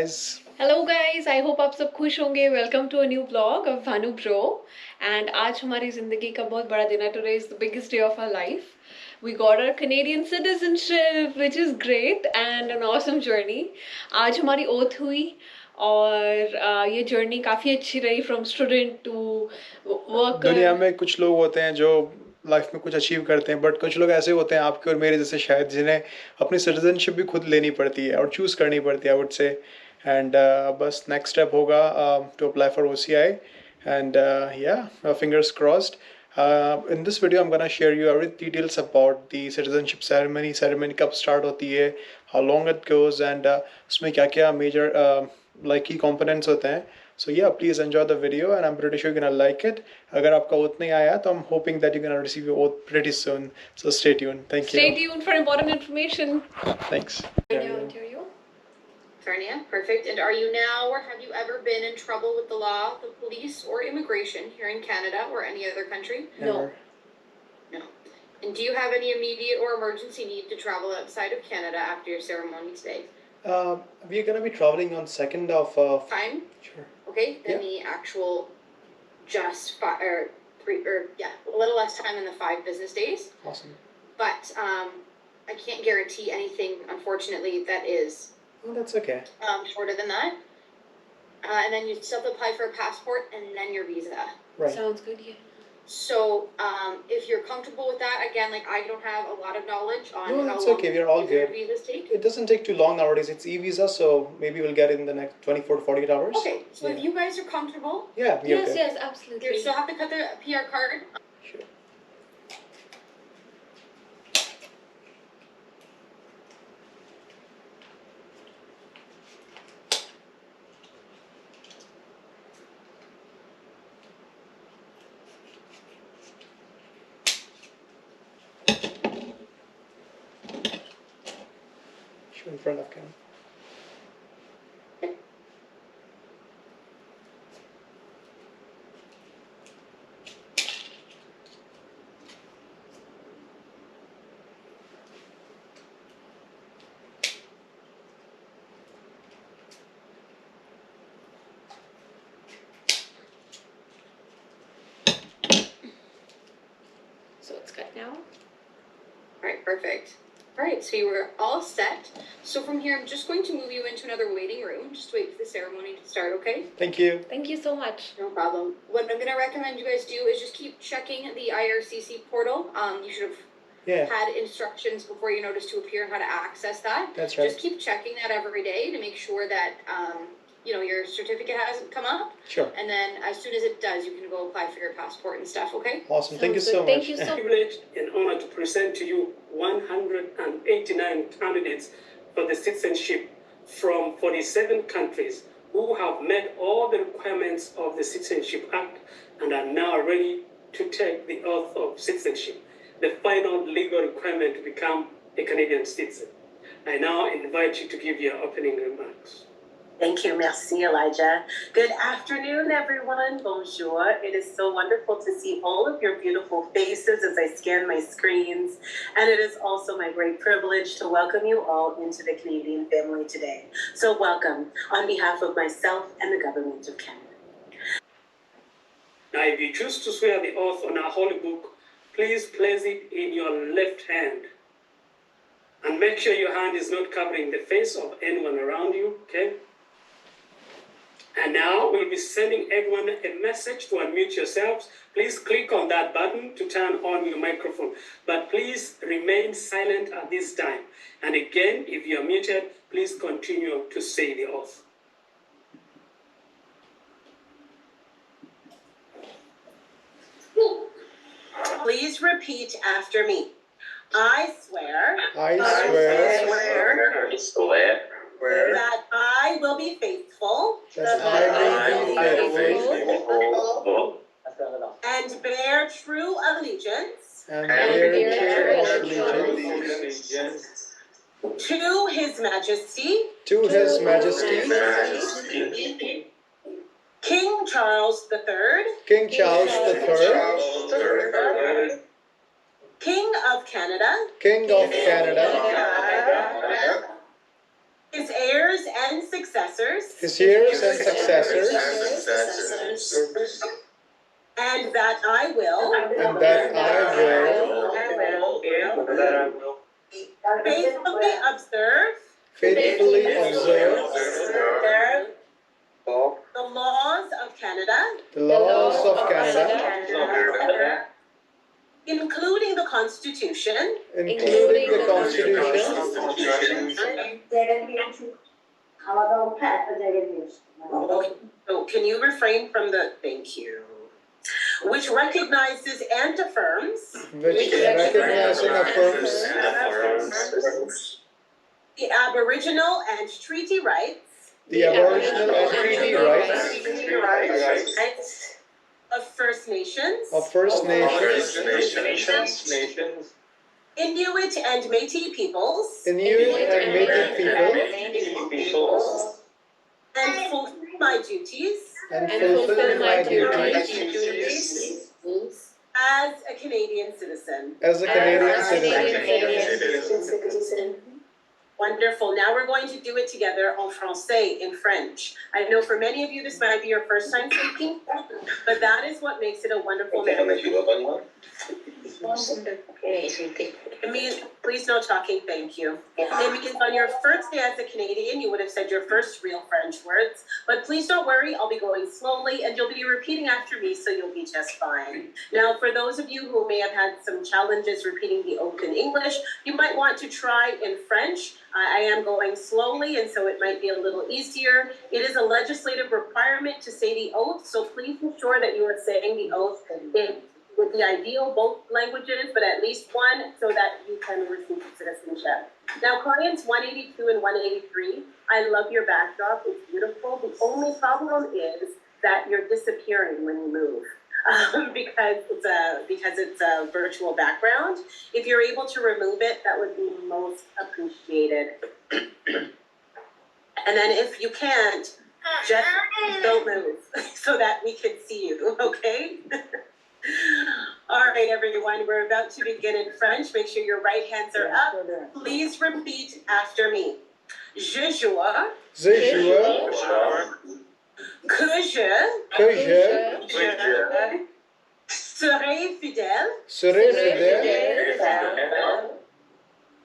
Guys, hello guys, I hope आप सब खुश होंगे. Welcome to a new blog of Bhanu bro. And आज हमारी जिंदगी का बहुत बड़ा दिन है. Today is the biggest day of our life. We got our Canadian citizenship which is great and an awesome journey. आज हमारी ओथ हुई और ये जर्नी काफ़ी अच्छी रही फ्रॉम स्टूडेंट टू दुनिया वर्कर. में कुछ लोग होते हैं जो लाइफ में कुछ अचीव करते हैं, बट कुछ लोग ऐसे होते हैं आपके और मेरे जैसे शायद, जिन्हें अपनी सिटीजनशिप भी खुद लेनी पड़ती है और चूज़ करनी पड़ती है, आई वुड से. एंड बस नेक्स्ट स्टेप होगा to apply for OCI. And yeah fingers crossed. In this video, I'm gonna share you every details about the citizenship ceremony. Ceremony कब start होती है, how long it goes, and उसमें क्या क्या major like key components होते हैं. So yeah, please enjoy the video, and I'm pretty sure you're gonna like it. अगर आपका oath नहीं आया तो I'm hoping that you're gonna receive your oath pretty soon. So stay tuned. Thank you. Stay tuned for important information. Thanks. Ontario. Sarnia, perfect. And are you now or have you ever been in trouble with the law, the police, or immigration here in Canada or any other country? No. No. And do you have any immediate or emergency need to travel outside of Canada after your ceremony today? We're gonna be traveling on 2nd of Time? Sure. Okay, then Yeah. the actual just five or three or yeah, a little less time than the 5 business days. Awesome. But I can't guarantee anything, unfortunately, that is Oh, that's okay. shorter than that. And then you still have to apply for a passport and then your visa. Right. Sounds good, yeah. So, if you're comfortable with that, again, like I don't have a lot of knowledge on No, how that's long okay. We're all your good. visas take. It doesn't take too long nowadays. It's e-visa, so maybe we'll get it in the next 24 to 48 hours. Okay, so if Yeah. you guys are comfortable, Yeah, we're Yes, good. yes, absolutely. you still have to cut the PR card. Sure. Sure, in front of Cam. So it's cut now. Alright, perfect. Alright, so you were all set. So from here, I'm just going to move you into another waiting room. Just wait for the ceremony to start, okay? Thank you. Thank you so much. No problem. What I'm going to recommend you guys do is just keep checking the IRCC portal. You should have Yeah, had instructions before your notice to appear on how to access that. that's right. Just keep checking that every day to make sure that your certificate hasn't come up. Sure. And then as soon as it does, you can go apply for your passport and stuff, okay? Awesome. Thank you Sounds so good. much. Thank you so Privileged and honored to present to you 189 candidates for the citizenship from 47 countries who have met all the requirements of the Citizenship Act and are now ready to take the oath of citizenship, the final legal requirement to become a Canadian citizen. I now invite you to give your opening remarks. Thank you. Merci, Elijah. Good afternoon, everyone. Bonjour. It is so wonderful to see all of your beautiful faces as I scan my screens. And it is also my great privilege to welcome you all into the Canadian family today. So welcome on behalf of myself and the government of Canada. Now, if you choose to swear the oath on our holy book, please place it in your left hand. And make sure your hand is not covering the face of anyone around you, okay? And now we'll be sending everyone a message to unmute yourselves. Please click on that button to turn on your microphone. But please remain silent at this time. And again, if you are muted, please continue to say the oath. Please repeat after me. I swear I swear that I will be faithful that I will be faithful and bear true allegiance and bear bear true true allegiance to His Majesty to His Majesty King Charles III, King Charles III, King of Canada, King of Canada, his heirs and successors, his heirs and successors, and that I will and that I will faithfully observe faithfully observe the laws of Canada, the laws of Canada, including the Constitution, including the Constitution, so can you refrain from the thank you, which recognizes and affirms which recognizes and affirms the Aboriginal and treaty rights the Aboriginal and treaty rights of First Nations, of First Nations, Inuit and Métis peoples, Inuit and Métis people, and fulfill my duties and fulfill my duties as a Canadian citizen. as a Canadian citizen. Wonderful. Now we're going to do it together en français, in French. I know for many of you this might be your first time speaking, but that is what makes it a wonderful language. It means, please no talking, thank you. It means on your first day as a Canadian, you would have said your first real French words, but please don't worry, I'll be going slowly and you'll be repeating after me, so you'll be just fine. Now, for those of you who may have had some challenges repeating the oath in English, you might want to try in French. I am going slowly, and so it might be a little easier. It is a legislative requirement to say the oath, so please ensure that you are saying the oath with the ideal both languages, but at least one, so that you can receive citizenship. Now, clients 182 and 183, I love your backdrop. It's beautiful. The only problem is that you're disappearing when you move. Because it's a virtual background. If you're able to remove it, that would be most appreciated. And then if you can't, just don't move so that we can see you, okay? All right, everyone, we're about to begin in French. Make sure your right hands are up. Please repeat after me. Je jure que je serai fidèle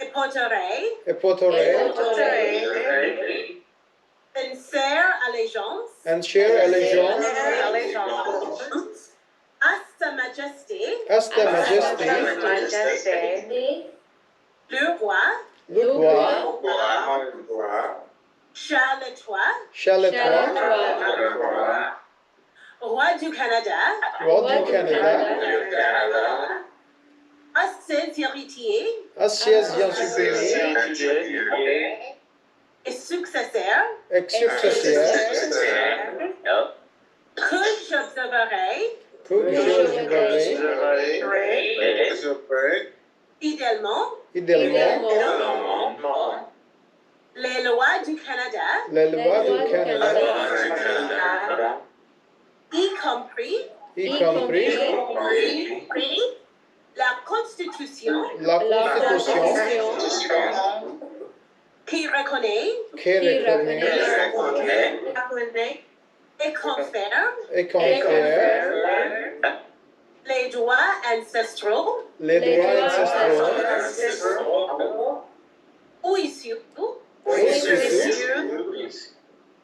et porterai and share allegiance à Sa Majesté, le roi, Charles III, roi du Canada, à ses héritiers et successeurs, que j'observerai fidèlement les lois du Canada, y compris la Constitution qui reconnaît et confère les droits ancestraux ou issus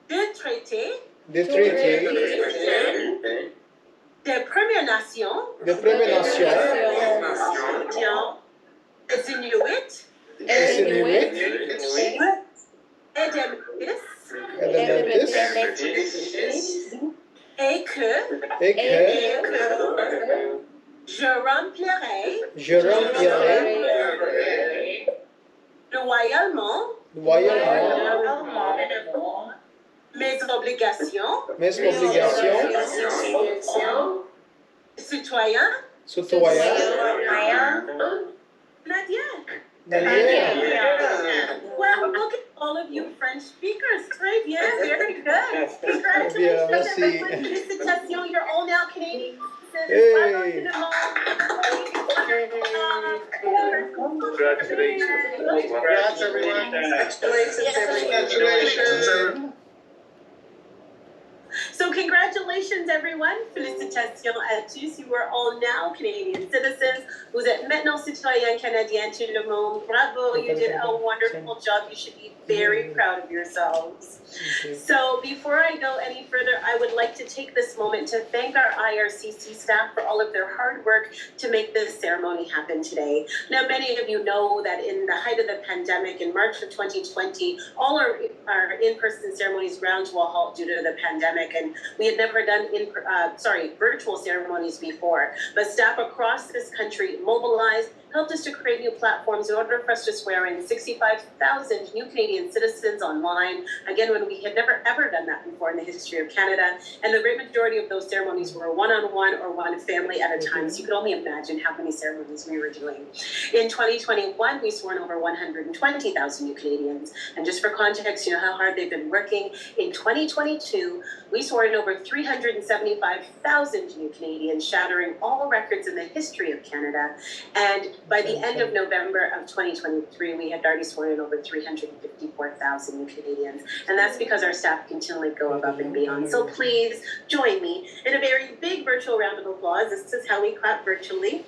de traités des Premières Nations, des Inuits et des Métis, et que je remplirai loyalement mes obligations citoyens canadiens. Well, look at all of you French speakers. Très bien, very good. Congratulations, everyone. Félicitations, you're all now Canadian citizens. Congrats, everyone. Congratulations, everyone. So congratulations everyone, félicitations à tous, you are all now Canadian citizens. Vous êtes maintenant citoyens canadiens tout le monde. Bravo, you did a wonderful job. You should be very proud of yourselves. So before I go any further, I would like to take this moment to thank our IRCC staff for all of their hard work to make this ceremony happen today. Now, many of you know that in the height of the pandemic in March of 2020, all our in-person ceremonies ground to a halt due to the pandemic, and we had never done virtual ceremonies before. But staff across this country mobilized, helped us to create new platforms in order for us to swear in 65,000 new Canadian citizens online, again, when we had never ever done that before in the history of Canada. And the great majority of those ceremonies were one-on-one or one family at a time, so you could only imagine how many ceremonies we were doing. In 2021, we swore in over 120,000 new Canadians. And just for context, you know how hard they've been working. In 2022, we swore in over 375,000 new Canadians, shattering all records in the history of Canada. And by the end of November of 2023, we had already sworn in over 354,000 new Canadians. And that's because our staff continually go above and beyond. So please join me in a very big virtual round of applause. This is how we clap virtually.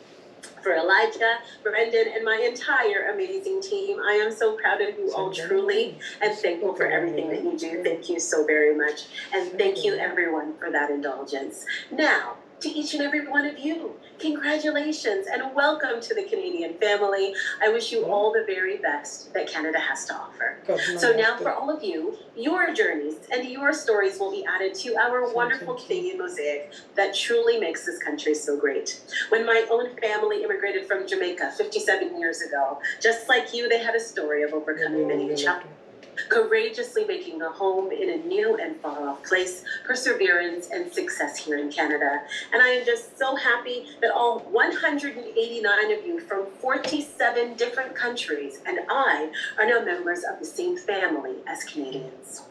For Elijah, Brendan, and my entire amazing team. I am so proud of you all truly and thankful for everything that you do. Thank you so very much. And thank you everyone for that indulgence. Now, to each and every one of you, congratulations and welcome to the Canadian family. I wish you all the very best that Canada has to offer. So now for all of you, your journeys and your stories will be added to our wonderful Canadian mosaic that truly makes this country so great. When my own family immigrated from Jamaica 57 years ago, just like you, they had a story of overcoming many challenges, courageously making a home in a new and far-off place, perseverance, and success here in Canada. And I am just so happy that all 189 of you from 47 different countries and I are now members of the same family as Canadians.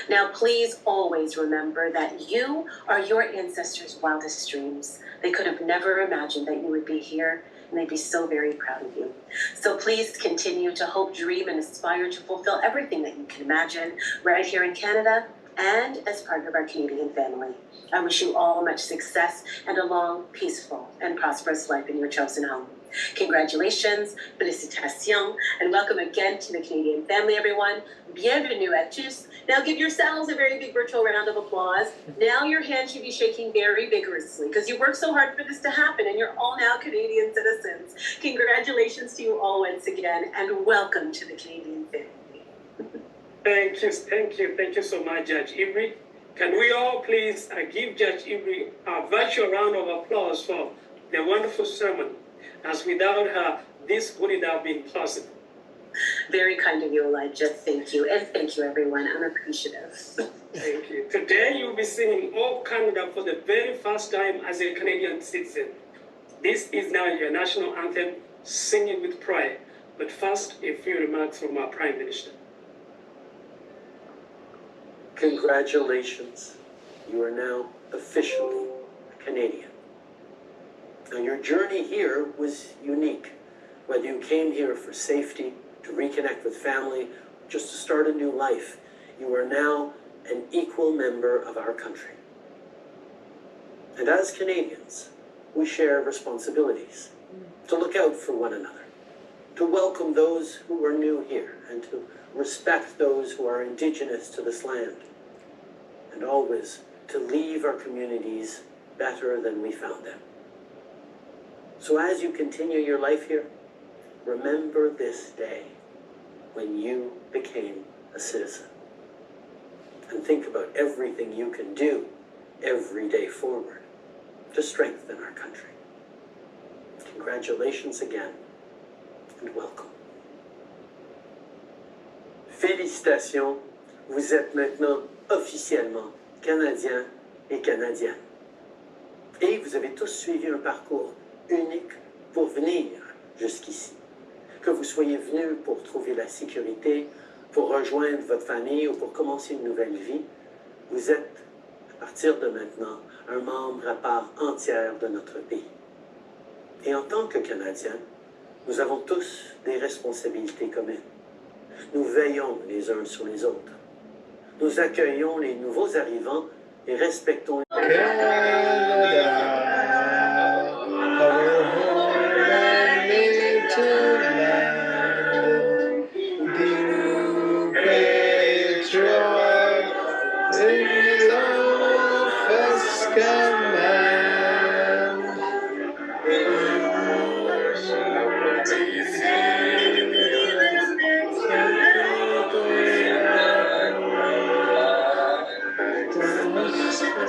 Now, please always remember that you are your ancestors' wildest dreams. They could have never imagined that you would be here, and they'd be so very proud of you. So please continue to hope, dream, and aspire to fulfill everything that you can imagine right here in Canada and as part of our Canadian family. I wish you all much success and a long, peaceful, and prosperous life in your chosen home. Congratulations, félicitations, and welcome again to the Canadian family, everyone. Bienvenue à tous. Now give yourselves a very big virtual round of applause. Now your hands should be shaking very vigorously because you worked so hard for this to happen and you're all now Canadian citizens. Congratulations to you all once again and welcome to the Canadian family. Thank you so much, Judge Ibri. Can we all please give Judge Ibri a virtual round of applause for the wonderful sermon, as without her, this wouldn't have been possible. Very kind of you, Elijah. Thank you. And thank you, everyone. I'm appreciative. Thank you. Today you'll be singing All Canada for the very first time as a Canadian citizen. This is now your national anthem, Sing it with pride. But first, a few remarks from our Prime Minister. Congratulations. You are now officially a Canadian. Now, your journey here was unique. Whether you came here for safety, to reconnect with family, just to start a new life, you are now an equal member of our country. And as Canadians, we share responsibilities to look out for one another, to welcome those who are new here, and to respect those who are Indigenous to this land, and always to leave our communities better than we found them. So as you continue your life here, remember this day when you became a citizen. And think about everything you can do every day forward to strengthen our country. Congratulations again, and welcome. Félicitations, vous êtes maintenant officiellement Canadiens et Canadiennes. Et vous avez tous suivi un parcours unique pour venir jusqu'ici. Que vous soyez venus pour trouver la sécurité, pour rejoindre votre famille ou pour commencer une nouvelle vie, vous êtes, à partir de maintenant, un membre à part entière de notre pays. Et en tant que Canadien, Nous avons tous des responsabilités communes. Nous veillons les uns sur les autres. Nous accueillons les nouveaux arrivants et respectons Canada, our home and native land, the patriot in love us command.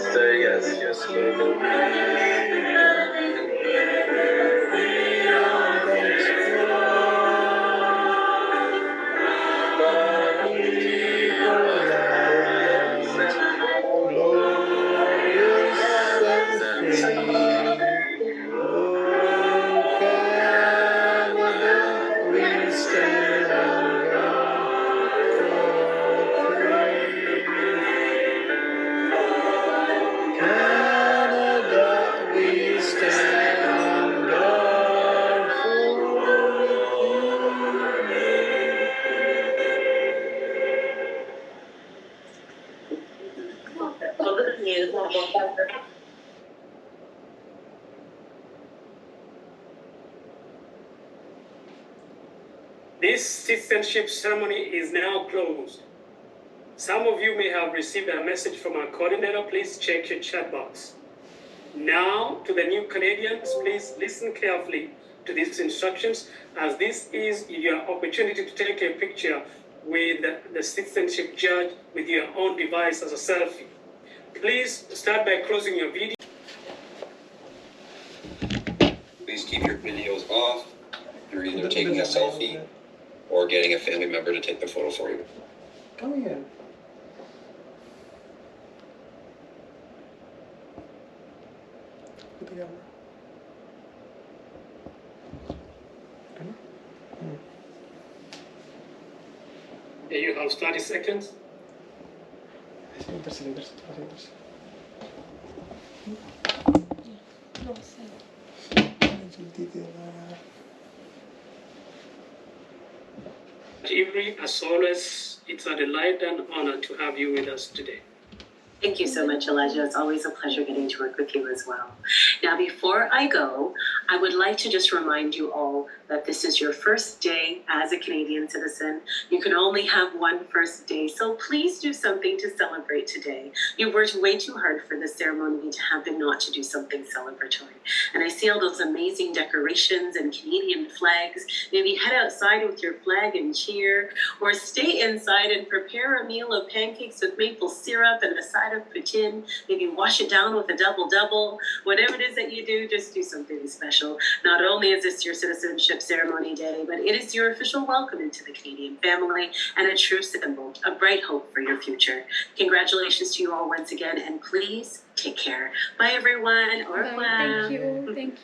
Glorious and free. Oh, Canada, we stand on Canada, we stand on guard for This citizenship ceremony is now closed. Some of you may have received a message from our coordinator. Please check your chat box. Now, to the new Canadians, please listen carefully to these instructions, as this is your opportunity to take a picture with the citizenship judge with your own device as a selfie. Please start by closing your video. Please keep your videos off. You're either taking a selfie or getting a family member to take the photo for you. Come here. Put the camera. Okay, you have 30 seconds. इधर से इधर से थोड़ा सा इधर से जल्दी दे यार Ivry, as always, it's a delight and honor to have you with us today. Thank you so much, Elijah. It's always a pleasure getting to work with you as well. Now, before I go, I would like to just remind you all that this is your first day as a Canadian citizen. You can only have one first day, so please do something to celebrate today. You worked way too hard for this ceremony to happen not to do something celebratory. And I see all those amazing decorations and Canadian flags. Maybe head outside with your flag and cheer, or stay inside and prepare a meal of pancakes with maple syrup and a side of poutine. Maybe wash it down with a double-double. Whatever it is that you do, just do something special. Not only is this your citizenship ceremony day, but it is your official welcome into the Canadian family and a true symbol, a bright hope for your future. Congratulations to you all once again, and please take care. Bye, everyone. Au revoir. Thank you. Thank you.